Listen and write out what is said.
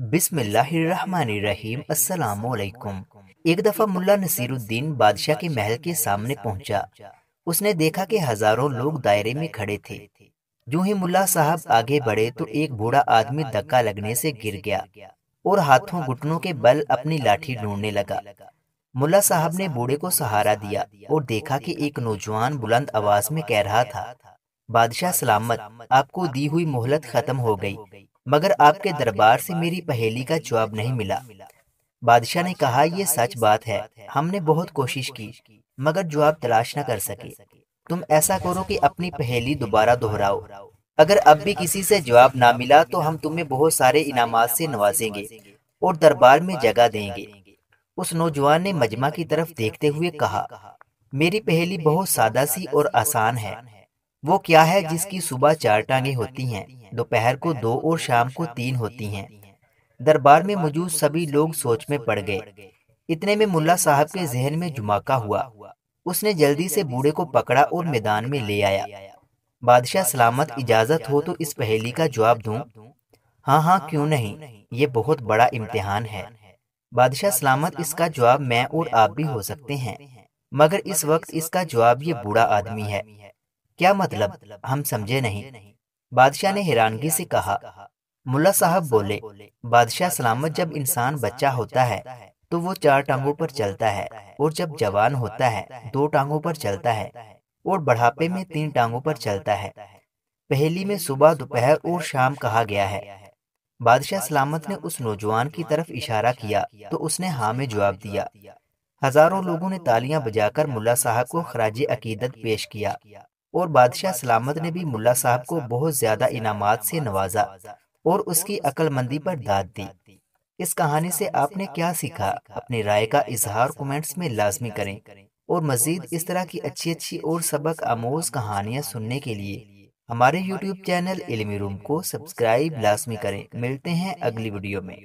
بسم اللہ الرحمن الرحیم۔ السلام علیکم۔ ایک دفعہ ملا نصیر الدین بادشاہ کے محل کے سامنے پہنچا۔ اس نے دیکھا کہ ہزاروں لوگ دائرے میں کھڑے تھے۔ جو ہی ملا صاحب آگے بڑھے تو ایک بوڑھا آدمی دھکا لگنے سے گر گیا اور ہاتھوں گھٹنوں کے بل اپنی لاٹھی ڈھونڈنے لگا۔ ملا صاحب نے بوڑھے کو سہارا دیا اور دیکھا کہ ایک نوجوان بلند آواز میں کہہ رہا تھا، بادشاہ سلامت، آپ کو دی ہوئی مہلت ختم ہو گئی، مگر آپ کے دربار سے میری پہیلی کا جواب نہیں ملا۔ بادشاہ نے کہا، یہ سچ بات ہے، ہم نے بہت کوشش کی مگر جواب تلاش نہ کر سکے۔ تم ایسا کرو کہ اپنی پہیلی دوبارہ دہراؤ۔ اگر اب بھی کسی سے جواب نہ ملا تو ہم تمہیں بہت سارے انعامات سے نوازیں گے اور دربار میں جگہ دیں گے۔ اس نوجوان نے مجمع کی طرف دیکھتے ہوئے کہا، میری پہیلی بہت سادہ سی اور آسان ہے۔ وہ کیا ہے جس کی صبح 4 ٹانگیں ہوتی ہیں، دوپہر کو 2 اور شام کو 3 ہوتی ہیں؟ دربار میں موجود سبھی لوگ سوچ میں پڑ گئے۔ اتنے میں ملا صاحب کے ذہن میں جمعہ ہوا۔ اس نے جلدی سے بوڑھے کو پکڑا اور میدان میں لے آیا۔ بادشاہ سلامت، اجازت ہو تو اس پہیلی کا جواب دوں؟ ہاں ہاں، کیوں نہیں، یہ بہت بڑا امتحان ہے۔ بادشاہ سلامت، اس کا جواب میں اور آپ بھی ہو سکتے ہیں، مگر اس وقت اس کا جواب یہ بوڑھا آدمی ہے۔ کیا مطلب؟ ہم سمجھے نہیں۔ بادشاہ نے حیرانگی سے کہا۔ ملا صاحب بولے، بادشاہ سلامت، جب انسان بچہ ہوتا ہے تو وہ 4 ٹانگوں پر چلتا ہے، اور جب جوان ہوتا ہے 2 ٹانگوں پر چلتا ہے، اور بڑھاپے میں 3 ٹانگوں پر چلتا ہے۔ پہیلی میں صبح، دوپہر اور شام کہا گیا ہے۔ بادشاہ سلامت نے اس نوجوان کی طرف اشارہ کیا تو اس نے ہاں میں جواب دیا۔ ہزاروں لوگوں نے تالیاں بجا کر ملا صاحب کو خراج عقیدت پیش کیا، اور بادشاہ سلامت نے بھی ملا صاحب کو بہت زیادہ انعامات سے نوازا اور اس کی عقل مندی پر داد دی۔ اس کہانی سے آپ نے کیا سیکھا؟ اپنی رائے کا اظہار کومنٹس میں لازمی کریں، اور مزید اس طرح کی اچھی اور سبق آموز کہانیاں سننے کے لیے ہمارے یوٹیوب چینل علمی روم کو سبسکرائب لازمی کریں۔ ملتے ہیں اگلی ویڈیو میں۔